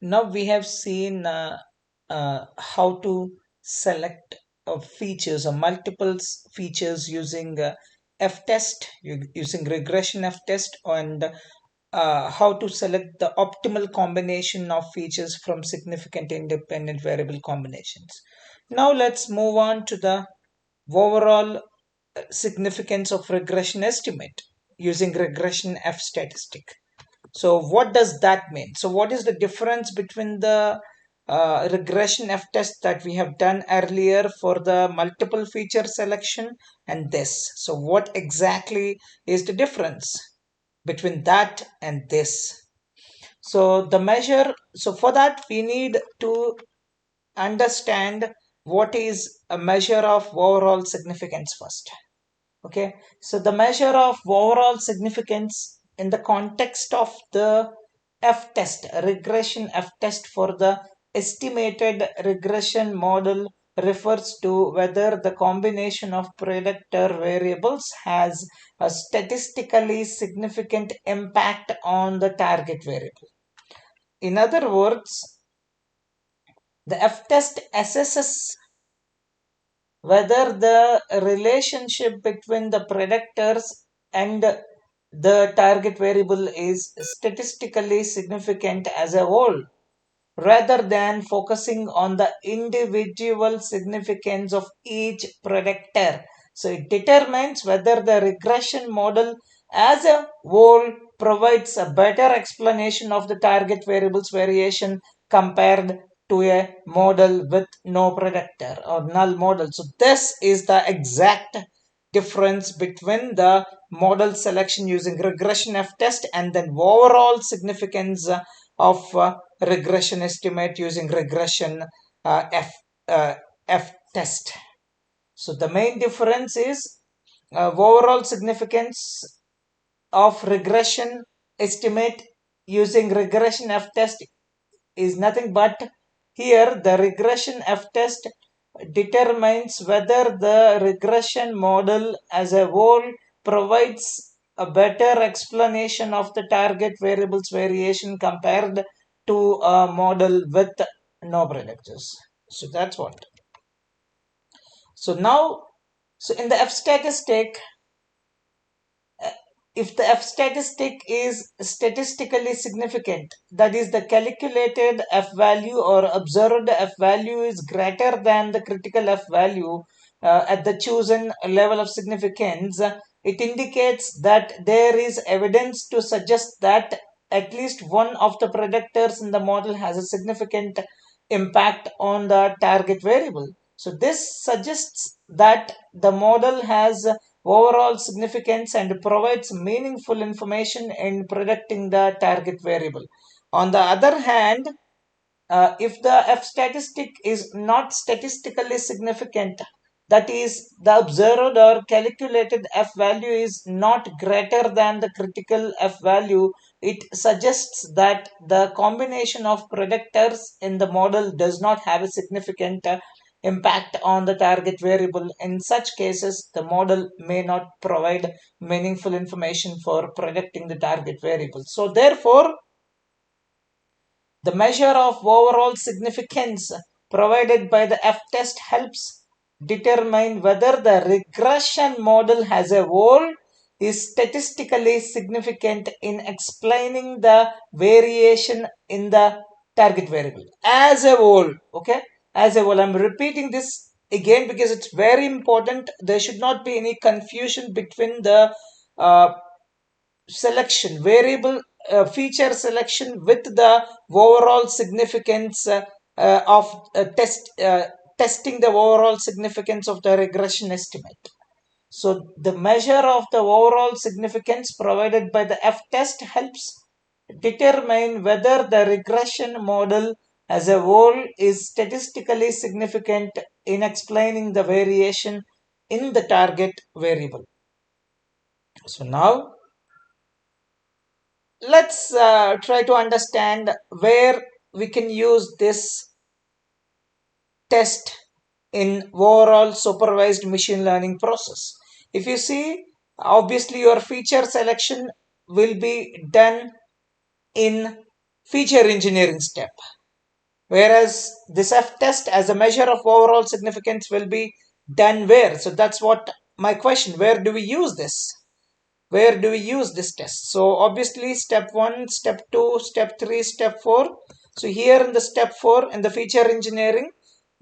Now we have seen how to select features or multiple features using f-test, using regression f-test, and how to select the optimal combination of features from significant independent variable combinations. Now let's move on to the overall significance of regression estimate using regression f statistic. So what does that mean? So what is the difference between the regression F test that we have done earlier for the multiple feature selection and this? So what exactly is the difference between that and this? So the measure, so for that we need to understand what is a measure of overall significance first. Okay, so the measure of overall significance in the context of the F test, regression F test for the estimated regression model refers to whether the combination of predictor variables has a statistically significant impact on the target variable. In other words, the F test assesses whether the relationship between the predictors and the target variable is statistically significant as a whole, rather than focusing on the individual significance of each predictor. So it determines whether the regression model as a whole provides a better explanation of the target variable's variation compared to a model with no predictor or null model. So this is the exact difference between the model selection using regression F test and then overall significance of regression estimate using regression uh, F test. So the main difference is overall significance of regression estimate using regression F test is nothing but here the regression F test determines whether the regression model as a whole provides a better explanation of the target variable's variation compared to a model with no predictors. So that's what. So now, so in the F statistic, if the F statistic is statistically significant, that is the calculated F value or observed F value is greater than the critical F value at the chosen level of significance, it indicates that there is evidence to suggest that at least one of the predictors in the model has a significant impact on the target variable. So this suggests that the model has overall significance and provides meaningful information in predicting the target variable. On the other hand, if the F statistic is not statistically significant, that is, the observed or calculated F value is not greater than the critical F value, it suggests that the combination of predictors in the model does not have a significant impact on the target variable. In such cases, the model may not provide meaningful information for predicting the target variable. So therefore, the measure of overall significance provided by the F-test helps determine whether the regression model as a whole is statistically significant in explaining the variation in the target variable as a whole. Okay, as a whole. I'm repeating this again because it's very important. There should not be any confusion between the uh, selection variable feature selection with the overall significance of testing the overall significance of the regression estimate. So the measure of the overall significance provided by the F test helps determine whether the regression model as a whole is statistically significant in explaining the variation in the target variable. So now let's try to understand where we can use this test in overall supervised machine learning process. If you see, obviously your feature selection will be done in feature engineering step, whereas this F test as a measure of overall significance will be done where? So that's what my question, where do we use this? Where do we use this test? So obviously step 1, step 2, step 3, step 4. So here in the step 4 in the feature engineering,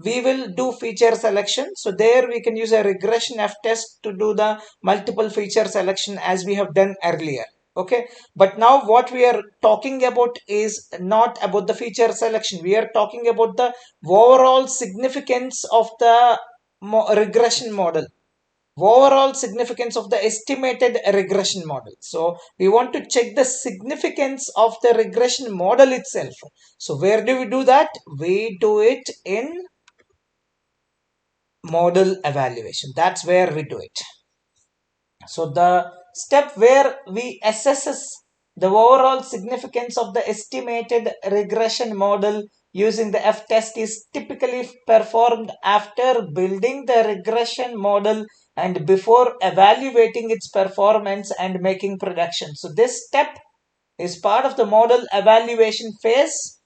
we will do feature selection. So there we can use a regression F test to do the multiple feature selection as we have done earlier. Okay, but now what we are talking about is not about the feature selection. We are talking about the overall significance of the regression model, overall significance of the estimated regression model. So we want to check the significance of the regression model itself. So where do we do that? We do it in model evaluation. That's where we do it. So the step where we assesses the overall significance of the estimated regression model using the F test is typically performed after building the regression model and before evaluating its performance and making predictions. So this step is part of the model evaluation phase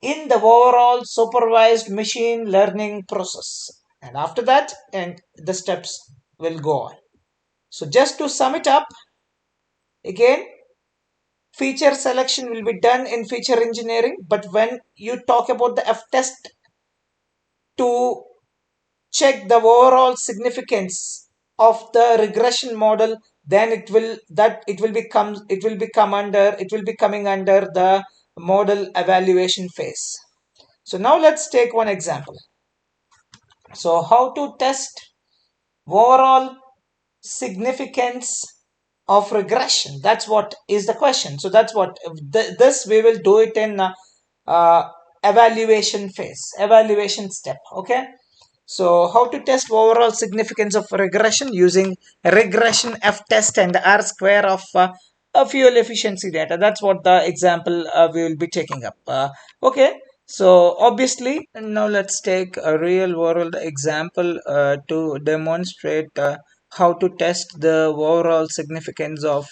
in the overall supervised machine learning process. And after that, and the steps will go on. So just to sum it up, again, feature selection will be done in feature engineering, but when you talk about the F test to check the overall significance of the regression model, then it will be coming under the model evaluation phase. So now let's take one example. So how to test overall significance of regression? That's what is the question. So that's what this we will do it in uh, evaluation phase, evaluation step. Okay, so how to test overall significance of regression using regression F test and R square of a fuel efficiency data. That's what the example we will be taking up. Okay, so obviously now let's take a real world example to demonstrate how to test the overall significance of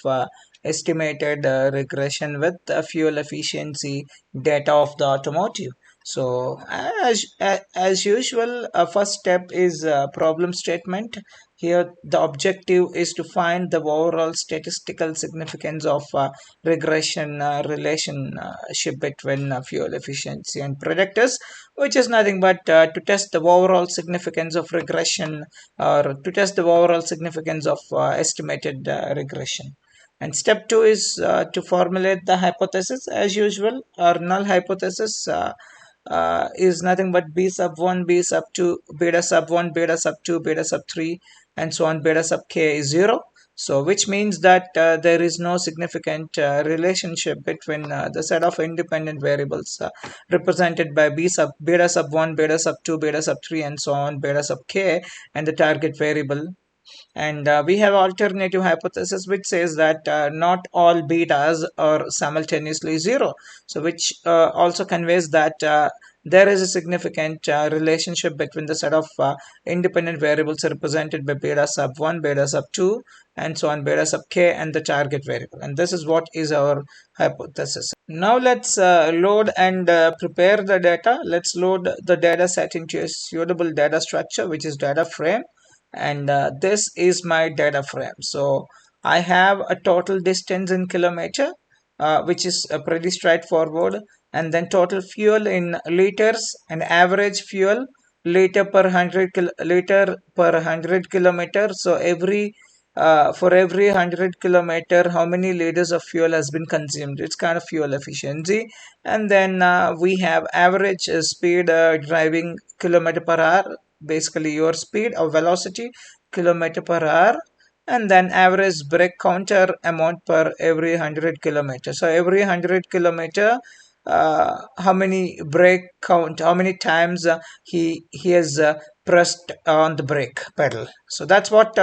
estimated regression with fuel efficiency data of the automotive. So as usual, first step is problem statement. Here the objective is to find the overall statistical significance of regression relationship between fuel efficiency and predictors, which is nothing but to test the overall significance of regression, or to test the overall significance of estimated regression. And step 2 is to formulate the hypothesis as usual. Our null hypothesis is nothing but b sub 1, b sub 2, beta sub 1, beta sub 2, beta sub 3, and so on. Beta sub k is 0. So which means that there is no significant relationship between the set of independent variables represented by beta sub 1, beta sub 2, beta sub 3, and so on, beta sub k, and the target variable. And we have alternative hypothesis which says that not all betas are simultaneously 0. So which also conveys that there is a significant relationship between the set of independent variables represented by beta sub 1, beta sub 2, and so on, beta sub k, and the target variable. And this is what is our hypothesis. Now let's load and prepare the data. Let's load the data set into a suitable data structure, which is data frame. And this is my data frame. So I have a total distance in kilometer, which is pretty straightforward, and then total fuel in liters and average fuel liter per 100 kilometer. So every for every 100 kilometer, how many liters of fuel has been consumed? It's kind of fuel efficiency. And then we have average speed driving kilometer per hour, basically your speed or velocity kilometer per hour, and then average brake counter amount per every 100 kilometer. So every 100 kilometer, how many brake count, how many times he has pressed on the brake pedal. So that's what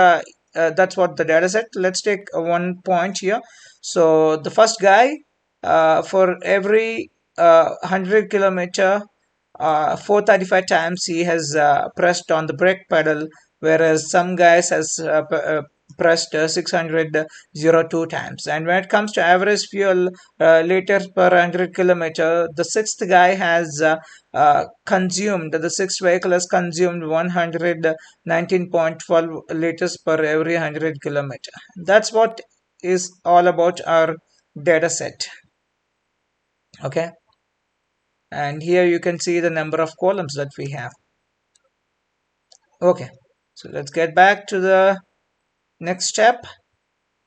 that's what the data set. Let's take one point here. So the first guy, for every 100 kilometer, 435 times he has pressed on the brake pedal, whereas some guys has pressed 602 times. And when it comes to average fuel liters per 100 kilometer, the sixth guy has consumed, the sixth vehicle has consumed 119.12 liters per every 100 kilometer. That's what is all about our data set. Okay, and here you can see the number of columns that we have. Okay, so let's get back to the next step.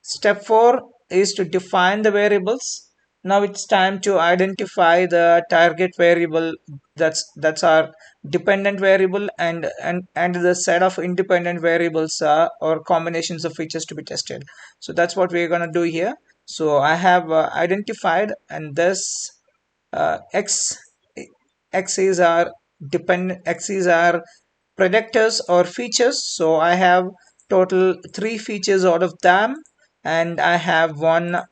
Step 4 is to define the variables. Now it's time to identify the target variable. That's our dependent variable, and the set of independent variables or combinations of features to be tested. So that's what we're going to do here. So I have identified, and this x x is our dependent, x is our predictors or features. So I have total 3 features out of them, and I have one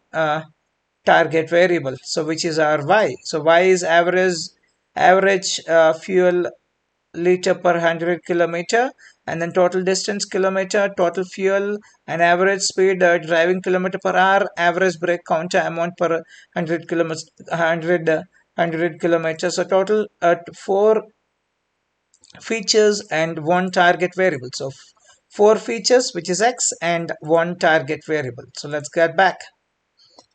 target variable, so which is our y. So y is average fuel liter per 100 kilometer, and then total distance kilometer, total fuel, and average speed driving kilometer per hour, average brake counter amount per 100 kilometers, 100 kilometers. So total 4 features and one target variable. So 4 features, which is x, and one target variable. So let's get back.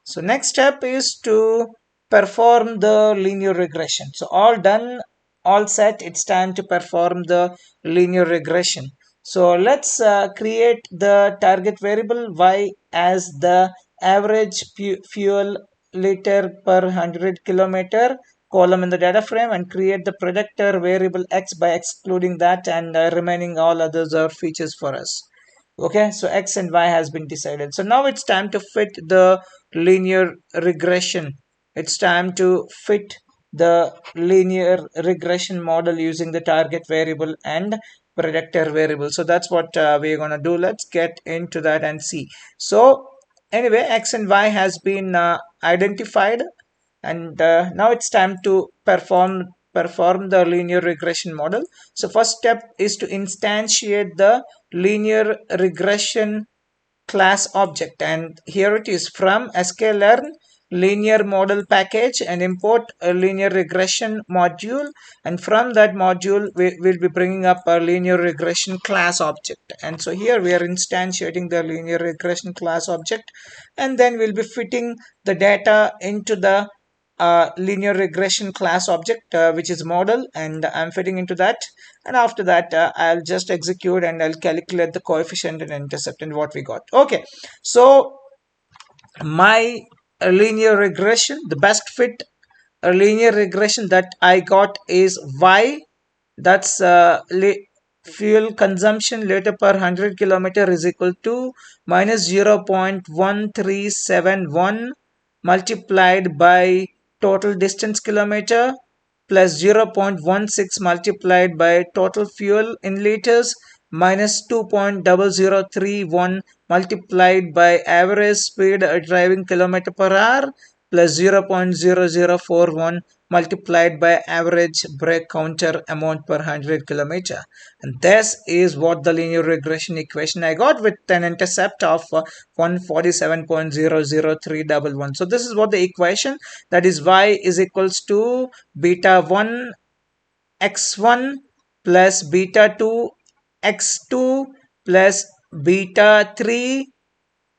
So next step is to perform the linear regression. So all done, all set, it's time to perform the linear regression. So let's create the target variable y as the average fuel liter per 100 kilometer column in the data frame, and create the predictor variable x by excluding that, and remaining all others are features for us. Okay, so x and y has been decided. So now it's time to fit the linear regression. It's time to fit the linear regression model using the target variable and predictor variable. So that's what we're going to do. Let's get into that and see. So anyway, x and y has been identified, and now it's time to perform the linear regression model. So first step is to instantiate the linear regression class object, and here it is, from sklearn linear model package, and import a linear regression module, and from that module we will be bringing up a linear regression class object. And so here we are instantiating the linear regression class object, and then we'll be fitting the data into the linear regression class object, which is model, and I'm fitting into that. And after that I'll just execute, and I'll calculate the coefficient and intercept and what we got. Okay, so my linear regression, the best fit linear regression that I got is y. That's fuel consumption liter per 100 kilometer is equal to minus 0.1371 multiplied by total distance kilometer plus 0.16 multiplied by total fuel in liters minus 2.0031 multiplied by average speed driving kilometer per hour plus 0.0041 multiplied by average brake counter amount per 100 kilometer. And this is what the linear regression equation I got, with an intercept of 147.00311. So this is what the equation, that is y is equals to beta 1 x1 plus beta 2 x2 plus beta 3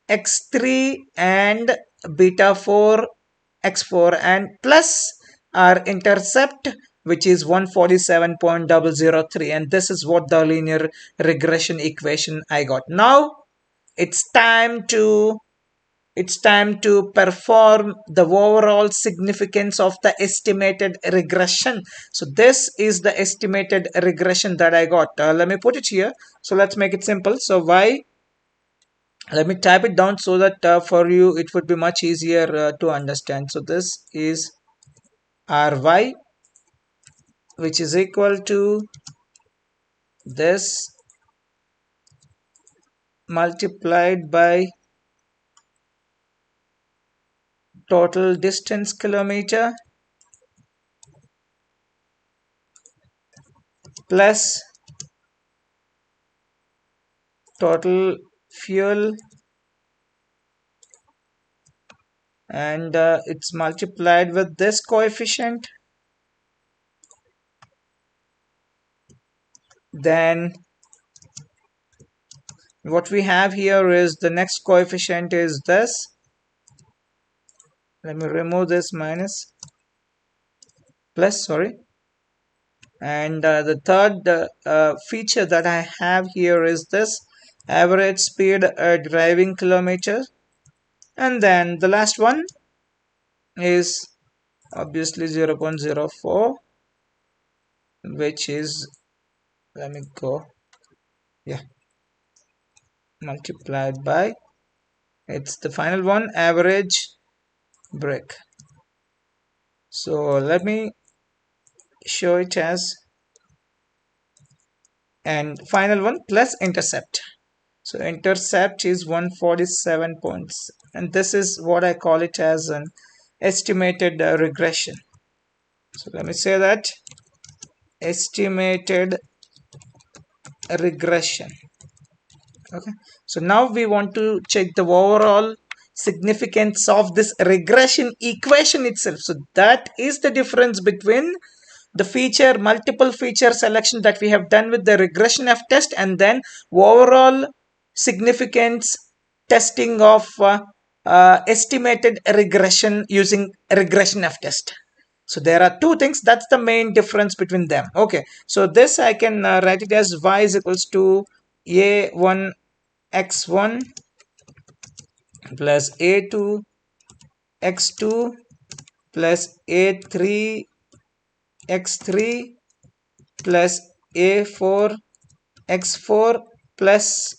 x3 and beta 4 x4, and plus our intercept, which is 147.003, and this is what the linear regression equation I got. Now it's time to perform the overall significance of the estimated regression. So this is the estimated regression that I got. Let me put it here. So let's make it simple. So y, let me type it down so that for you it would be much easier to understand. So this is ry, which is equal to this multiplied by total distance kilometer plus total fuel, and it's multiplied with this coefficient. Then what we have here is the next coefficient is this. Let me remove this minus plus, sorry. And the third feature that I have here is this average speed driving kilometers. And then the last one is obviously 0.04, which is, let me go, yeah, multiplied by, it's the final one, average break. So let me show it as, and final one plus intercept. So intercept is 147 points, and this is what I call it as an estimated regression. So let me say that estimated regression. Okay, so now we want to check the overall significance of this regression equation itself. So that is the difference between the feature multiple feature selection that we have done with the regression F test, and then overall significance testing of estimated regression using regression F test. So there are two things. That's the main difference between them. Okay, so this I can write it as y is equals to a1 x1 plus a2 x2 plus a3 x3 plus a4 x4 plus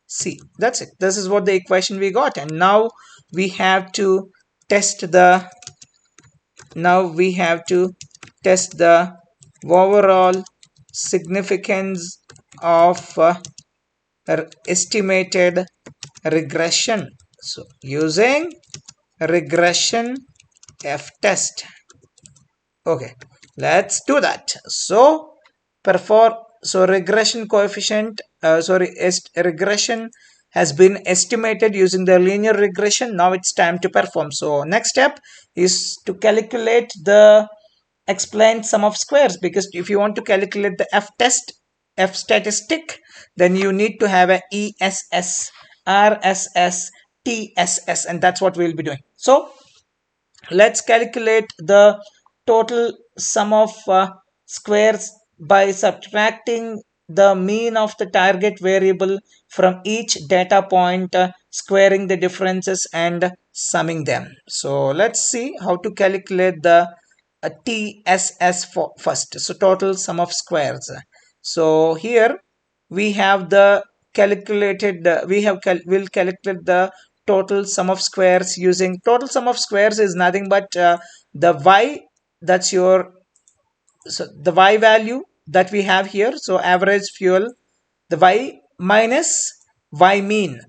c. That's it. This is what the equation we got, and now we have to test the overall significance of estimated regression. So using regression F test. Okay, let's do that. So regression coefficient, regression has been estimated using the linear regression. Now it's time to perform. So next step is to calculate the explained sum of squares, because if you want to calculate the F test, F statistic, then you need to have a ESS, RSS, TSS, and that's what we'll be doing. So let's calculate the total sum of squares by subtracting the mean of the target variable from each data point, squaring the differences and summing them. So let's see how to calculate the TSS first. So total sum of squares. So here we have the calculated, we'll calculate the total sum of squares using total sum of squares is nothing but the y, that's your, so the y value that we have here, so average fuel, the y minus y mean.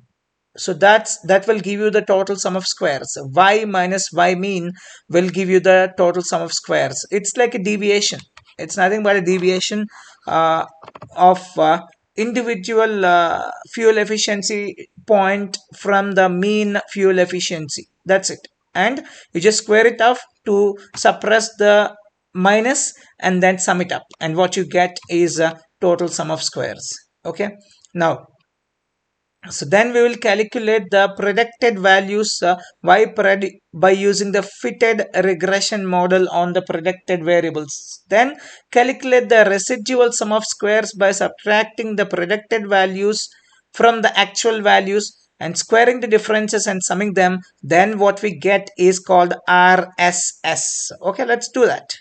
So that will give you the total sum of squares. Y minus y mean will give you the total sum of squares. It's like a deviation. It's nothing but a deviation of individual fuel efficiency point from the mean fuel efficiency. That's it. And you just square it off to suppress the minus and then sum it up. And what you get is a total sum of squares. Okay. Now, so then we will calculate the predicted values ypred by using the fitted regression model on the predicted variables. Then calculate the residual sum of squares by subtracting the predicted values from the actual values and squaring the differences and summing them. Then what we get is called RSS. Okay, let's do that.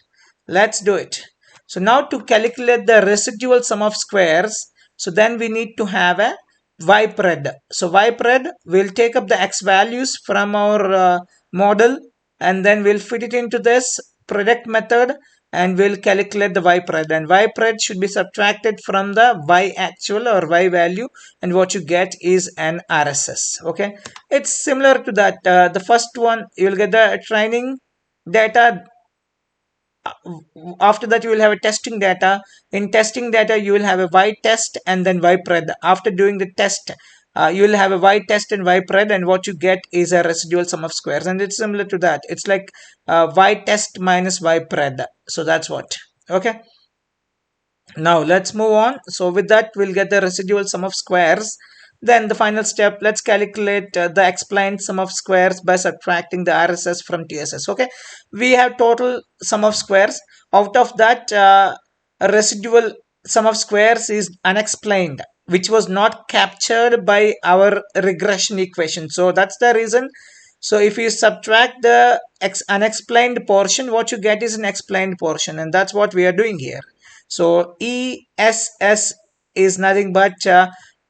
Let's do it. So now to calculate the residual sum of squares, so then we need to have a ypred. So ypred will take up the x values from our model, and then we'll fit it into this predict method, and we'll calculate the y pred, and y pred should be subtracted from the y actual or y value, and what you get is an RSS. Okay, it's similar to that. The first one, you'll get the training data. After that, you will have a testing data. In testing data, you will have a y test and then y pred. After doing the test, you will have a y test and y pred, and what you get is a residual sum of squares, and it's similar to that. It's like y test minus y pred. So that's what. Okay, now let's move on. So with that, we'll get the residual sum of squares. Then the final step, let's calculate the explained sum of squares by subtracting the RSS from TSS. Okay, we have total sum of squares. Out of that, a residual sum of squares is unexplained, which was not captured by our regression equation. So that's the reason. So if you subtract the unexplained portion, what you get is an explained portion, and that's what we are doing here. So ESS is nothing but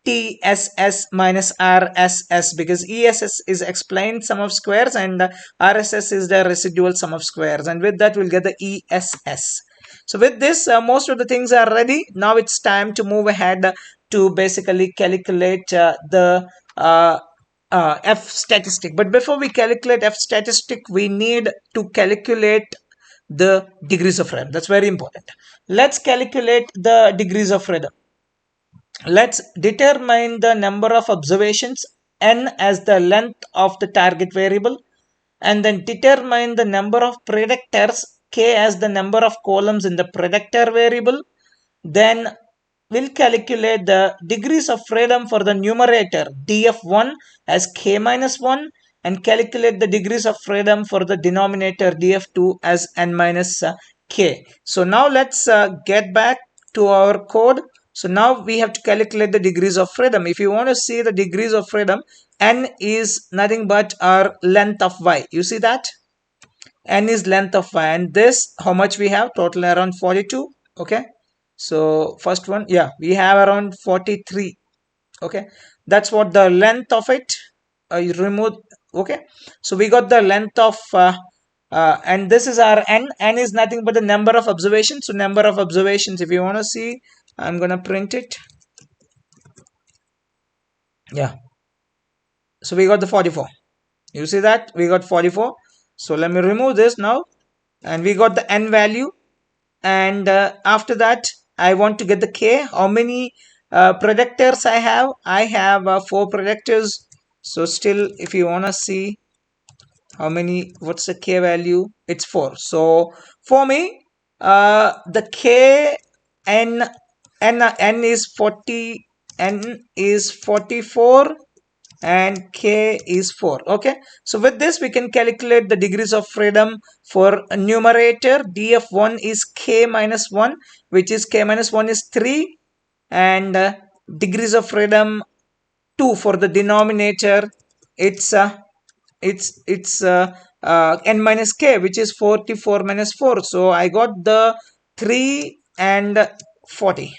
TSS minus RSS, because ESS is explained sum of squares and RSS is the residual sum of squares, and with that we'll get the ESS. So with this, most of the things are ready. Now it's time to move ahead to basically calculate the F statistic. But before we calculate F statistic, we need to calculate the degrees of freedom. That's very important. Let's calculate the degrees of freedom. Let's determine the number of observations n as the length of the target variable, and then determine the number of predictors k as the number of columns in the predictor variable. Then we'll calculate the degrees of freedom for the numerator df1 as k minus 1, and calculate the degrees of freedom for the denominator df2 as n minus k. So now let's get back to our code. So now we have to calculate the degrees of freedom. If you want to see the degrees of freedom, n is nothing but our length of y. You see that? N is length of y, and this, how much we have? Total around 42. Okay, so first one, yeah, we have around 43. Okay, that's what the length of it. You remove. Okay, so we got the length of and this is our n. N is nothing but the number of observations. So number of observations, if you want to see, I'm gonna print it. Yeah, so we got the 44. You see that we got 44. So let me remove this now, and we got the n value. And after that, I want to get the k. How many predictors I have? I have 4 predictors. So still, if you want to see how many, what's the k value? It's 4. So for me, the k n is 40, n is 44, and k is 4. Okay, so with this we can calculate the degrees of freedom for a numerator. df1 is k minus 1, which is k minus 1 is 3, and degrees of freedom 2 for the denominator. It's n minus k, which is 44 minus 4. So I got the 3 and 40.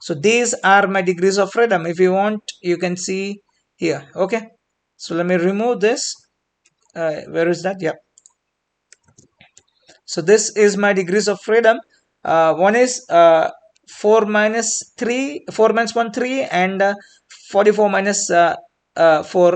So these are my degrees of freedom. If you want, you can see here. Okay, so let me remove this. Where is that? Yeah, so this is my degrees of freedom. One is 4 minus 3, 4 minus 1 3, and 44 minus 4,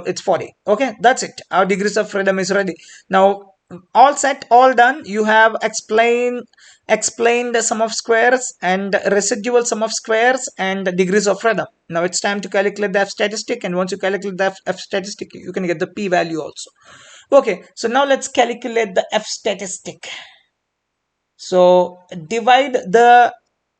it's 40. Okay, that's it. Our degrees of freedom is ready. Now all set, all done. You have explained the sum of squares and residual sum of squares and degrees of freedom. Now it's time to calculate the F statistic, and once you calculate the F statistic, you can get the p value also. Okay, so now let's calculate the F statistic. So divide the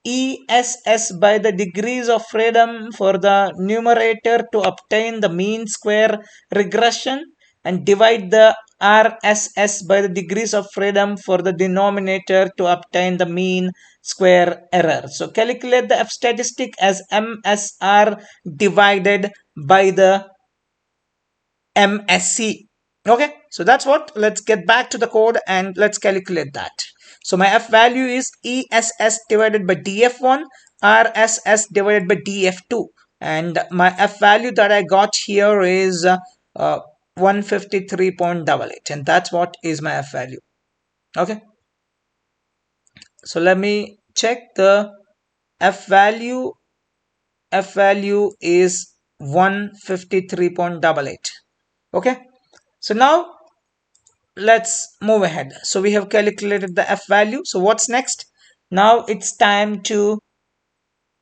ESS by the degrees of freedom for the numerator to obtain the mean square regression, and divide the RSS by the degrees of freedom for the denominator to obtain the mean square error. So calculate the F statistic as MSR divided by the MSC. Okay, so that's what. Let's get back to the code and let's calculate that. So my F value is ESS divided by DF1, RSS divided by DF2, and my F value that I got here is 153.88, and that's what is my F value. Okay, So let me check the F value. F value is 153.88. Okay. So now let's move ahead. So we have calculated the F value. So what's next? Now it's time to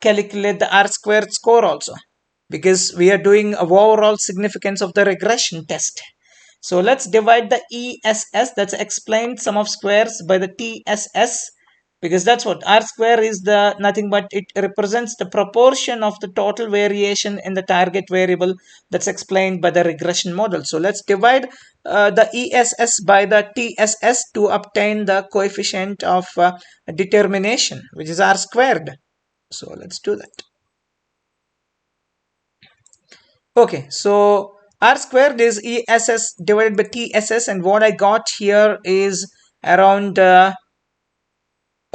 calculate the R squared score also, because we are doing a overall significance of the regression test. So let's divide the ESS, that's explained sum of squares, by the TSS, because that's what R square is, the nothing but it represents the proportion of the total variation in the target variable that's explained by the regression model. So let's divide the ESS by the TSS to obtain the coefficient of determination, which is R squared. So let's do that. Okay, so R squared is ESS divided by TSS, and what I got here is around okay,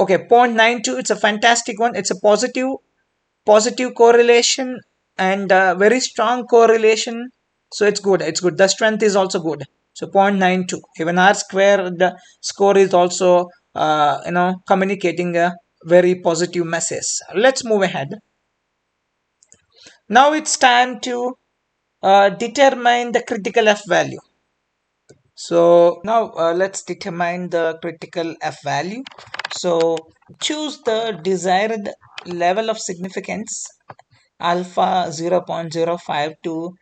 0.92. It's a fantastic one. It's a positive correlation, and very strong correlation. So it's good. It's good. The strength is also good. So 0.92. Even R squared the score is also communicating a very positive message. Let's move ahead. Now it's time to determine the critical F value. So now let's determine the critical F value. So choose the desired level of significance alpha 0.05 to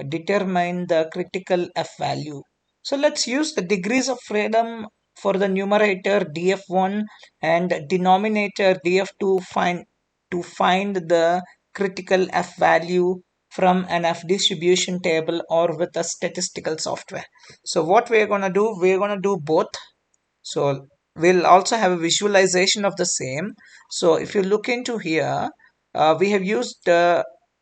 determine the critical F value. So let's use the degrees of freedom for the numerator df1 and denominator df2 to find the critical F value from an F distribution table or with a statistical software. So what we're going to do, we're going to do both. So we'll also have a visualization of the same. So if you look into here, we have used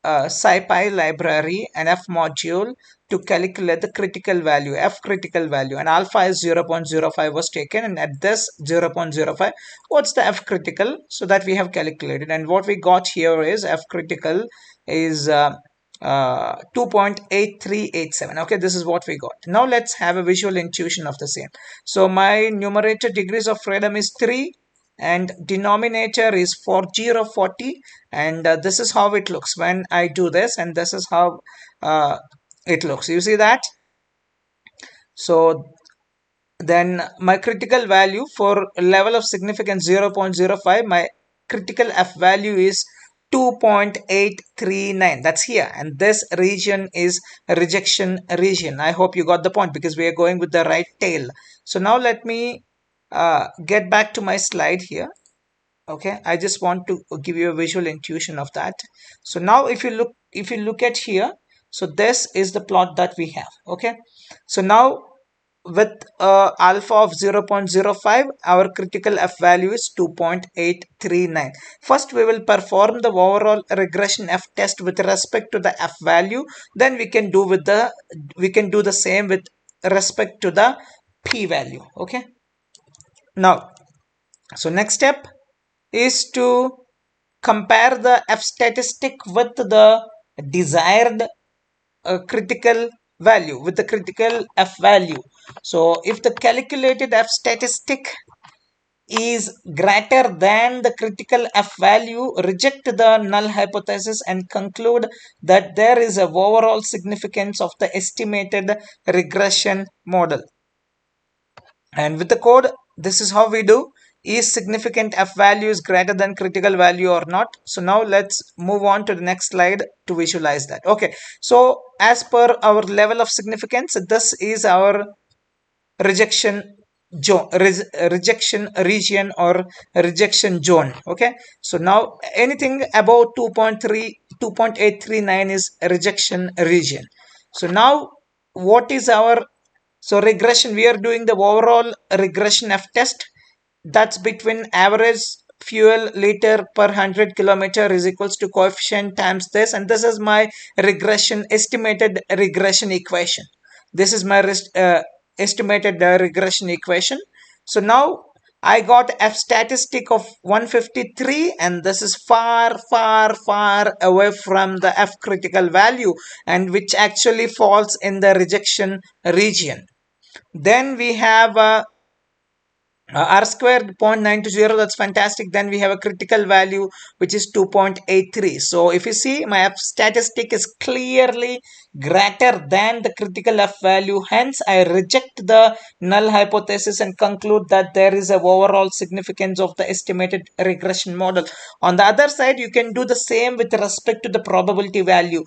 SciPy library and F module to calculate the critical value, F critical value, and alpha is 0.05 was taken, and at this 0.05, what's the F critical? So that we have calculated, and what we got here is F critical is 2.8387. Okay, this is what we got. Now let's have a visual intuition of the same. So my numerator degrees of freedom is 3 and denominator is 4040, and this is how it looks when I do this, and this is how it looks. You see that? So then my critical value for level of significance 0.05, my critical F value is 2.839. That's here, and this region is a rejection region. I hope you got the point, because we are going with the right tail. So now let me get back to my slide here. Okay, I just want to give you a visual intuition of that. So now if you look at here, so this is the plot that we have. Okay, so now with alpha of 0.05, our critical F value is 2.839. First we will perform the overall regression F test with respect to the F value, then we can do the same with respect to the P value. Okay, now so next step is to compare the F statistic with the desired critical value, with the critical F value. So if the calculated F statistic is greater than the critical F value, reject the null hypothesis and conclude that there is a overall significance of the estimated regression model. And with the code, this is how we do. Is significant F value is greater than critical value or not? So now let's move on to the next slide to visualize that. Okay, so as per our level of significance, this is our rejection rejection region or rejection zone. Okay, so now anything above 2.839 is rejection region. So now what is our, so regression, we are doing the overall regression F test, that's between average fuel liter per 100 kilometer is equals to coefficient times this, and this is my regression estimated regression equation. This is my estimated regression equation. So now I got F statistic of 153, and this is far away from the F critical value, and which actually falls in the rejection region. Then we have R squared 0.920, that's fantastic. Then we have a critical value which is 2.83. So if you see, my F statistic is clearly greater than the critical F value. Hence, I reject the null hypothesis and conclude that there is a overall significance of the estimated regression model. On the other side, you can do the same with respect to the probability value.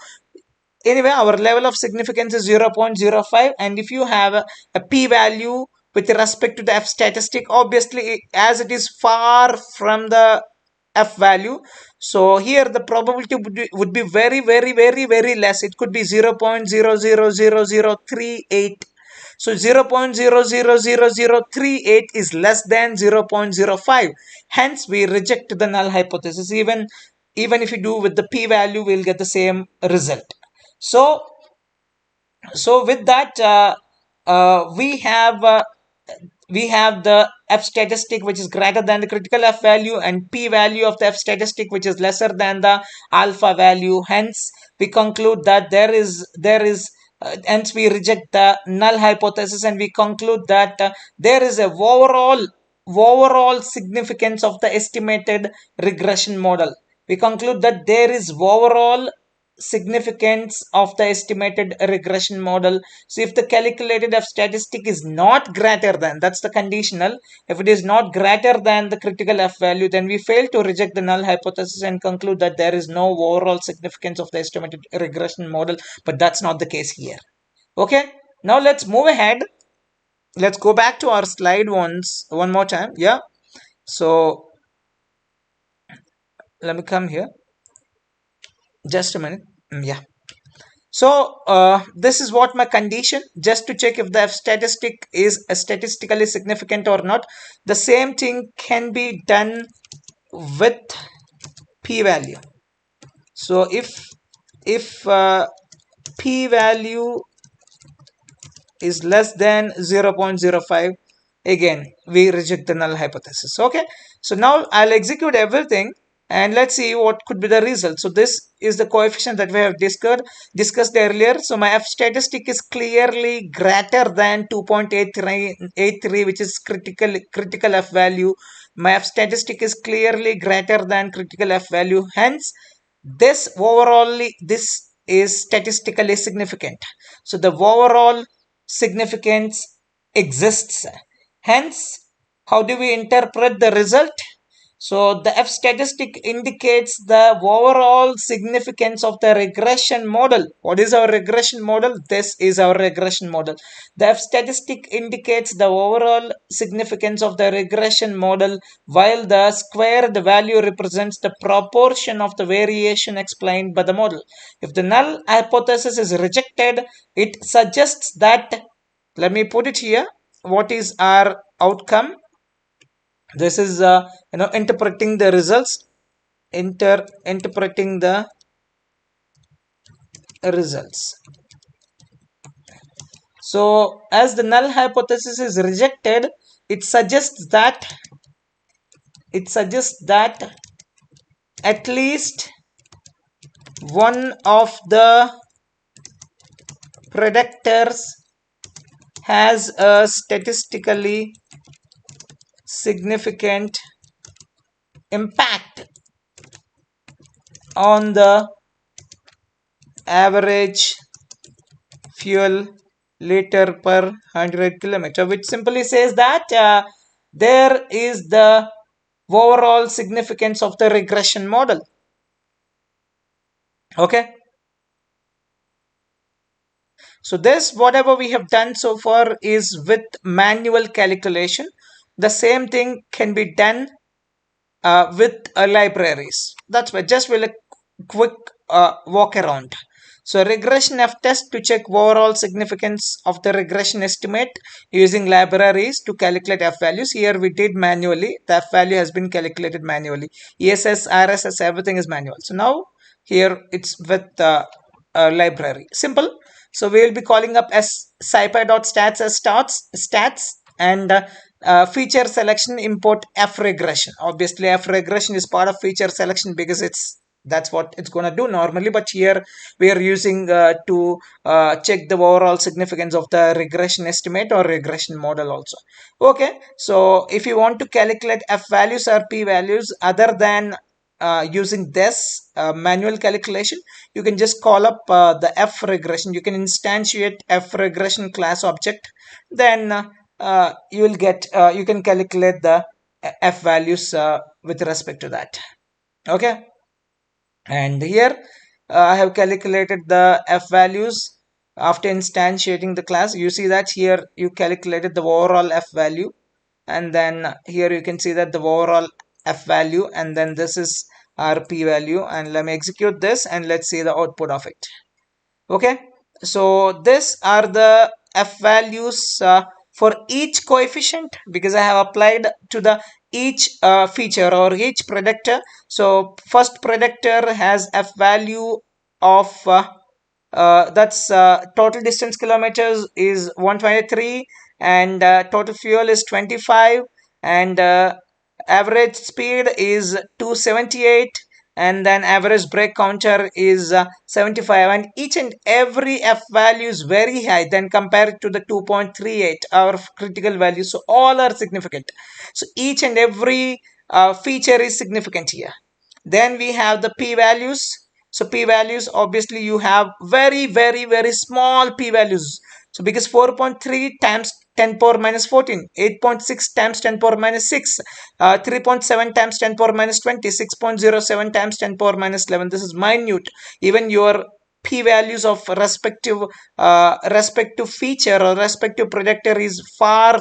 Anyway, our level of significance is 0.05, and if you have a p-value with respect to the f statistic, obviously as it is far from the f value, so here the probability would be very, very, very, very less. It could be 0.000038. So 0.000038 is less than 0.05. Hence we reject the null hypothesis. Even if you do with the p-value, we'll get the same result. So with that, we have the f statistic which is greater than the critical f value, and p value of the f statistic which is lesser than the alpha value. Hence we conclude that hence we reject the null hypothesis, and we conclude that there is a overall significance of the estimated regression model. We conclude that there is overall significance of the estimated regression model. So if the calculated f statistic is not greater than, that's the conditional, if it is not greater than the critical f value, then we fail to reject the null hypothesis and conclude that there is no overall significance of the estimated regression model. But that's not the case here. Okay, now let's move ahead. Let's go back to our slide one more time. Yeah, so let me come here, just a minute. Yeah. So this is what my condition, just to check if the f statistic is statistically significant or not. The same thing can be done with p-value. So if p-value is less than 0.05, again we reject the null hypothesis. Okay, so now I'll execute everything and let's see what could be the result. So this is the coefficient that we have discussed earlier. So my f statistic is clearly greater than 2.83, which is critical f value. My f statistic is clearly greater than critical f value. Hence this is statistically significant. So the overall significance exists. Hence, how do we interpret the result? So the F statistic indicates the overall significance of the regression model. What is our regression model? This is our regression model. The F statistic indicates the overall significance of the regression model, while the squared value represents the proportion of the variation explained by the model. If the null hypothesis is rejected, it suggests that, let me put it here, what is our outcome? This is interpreting the results, interpreting the results. So as the null hypothesis is rejected, it suggests that at least one of the predictors has a statistically significant impact on the average fuel liter per 100 kilometer, which simply says that there is the overall significance of the regression model. Okay, so this, whatever we have done so far, is with manual calculation. The same thing can be done with libraries. That's why just will a quick walk around. So regression F test to check overall significance of the regression estimate using libraries to calculate F values. Here we did manually. The F value has been calculated manually. ESS, RSS, everything is manual. So now here it's with library. Simple. So we will be calling up as scipy.stats as stats and feature selection import F regression. Obviously F regression is part of feature selection because it's That's what it's going to do normally, but here we are using to check the overall significance of the regression estimate or regression model also. Okay, so if you want to calculate f values or p values other than using this manual calculation, you can just call up the f regression. You can instantiate f regression class object, then you will get you can calculate the f values with respect to that. Okay, and here I have calculated the f values after instantiating the class. You see that here you calculated the overall f value, and then here you can see that the overall f value, and then this is our p value, and let me execute this and let's see the output of it. Okay, so this are the f values for each coefficient, because I have applied to the each feature or each predictor. So first predictor has f value of that's total distance kilometers is 123, and total fuel is 25, and average speed is 278, and then average brake counter is 75, and each and every f value is very high then compared to the 2.38 our critical value, so all are significant. So each and every feature is significant here. Then we have the p values. So p values, obviously you have very small p values. So because 4.3 times 10 power minus 14, 8.6 times 10 power minus 6, 3.7 times 10 power minus 20, 6.07 times 10 power minus 11, this is minute. Even your p values of respective feature or respective predictor is far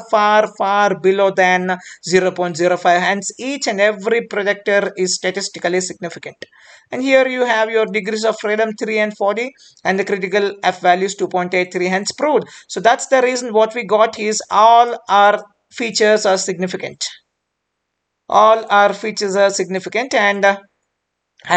below than 0.05. Hence each and every predictor is statistically significant. And here you have your degrees of freedom 3 and 40, and the critical f values 2.83, hence proved. So that's the reason what we got is all our features are significant. All our features are significant, and I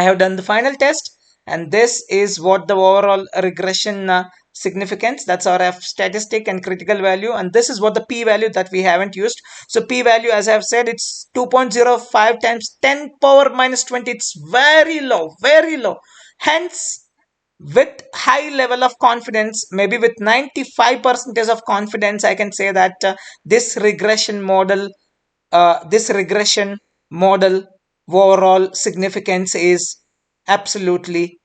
have done the final test, and this is what the overall regression significance, that's our f statistic and critical value, and this is what the p value that we haven't used. So p value, as I have said, it's 2.05 times 10 power minus 20. It's very low. Hence, with high level of confidence, maybe with 95% of confidence, I can say that this regression model overall significance is absolutely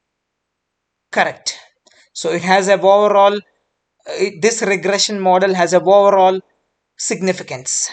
correct. So it has a overall this regression model has a overall significance.